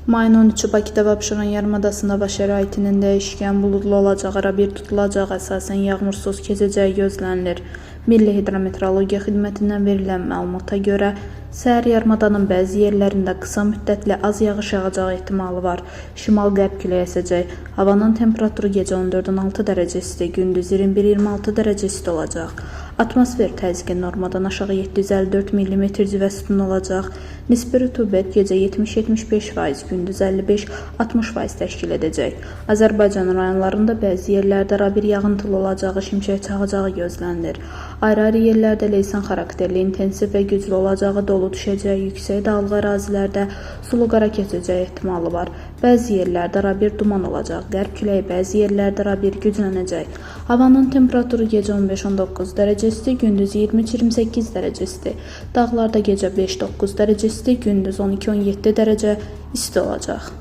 Mayın 13-ü Bakıda və Abşeron yarımadasında hava şəraitinin dəyişkən, buludlu olacağı, arabir tutulacağı, əsasən yağmursuz keçəcəyi gözlənilir. Milli Hidrometeorologiya Xidmətindən verilən məlumata görə, səhər yarımadanın bəzi yerlərində qısa müddətli az yağış yağacağı ehtimalı var. Şimal-qərb küləyi əsəcək. Havanın temperaturu gecə 14-16 dərəcə isti, gündüz 21-26 dərəcə isti olacaq. Atmosfer təzyiqi normadan aşağı 754 mm civə sütunu olacaq. Nisbi rütubət gecə 70-75%, gündüz 55-60% təşkil edəcək. Azərbaycan rayonlarında bəzi yerlərdə arabir yağıntılı olacağı, şimşək çaxacağı gözlənilir. Ayrı-ayrı yerlərdə leysan xarakterli, intensiv və güclü olacağı, dolu düşəcəyi, yüksək dağlıq ərazilərdə sulu qara keçəcəyi ehtimalı var. Bəzi yerlərdə arabir duman olacaq. Qərb küləyi bəzi yerlərdə arabir güclənəcək. Havanın temperaturu gecə 15-19 dərəcə isti, gündüz 23-28 dərəcə isti. Dağlarda gecə 5-9 dərəcə isti, gündüz 12-17 dərəcə isti olacaq.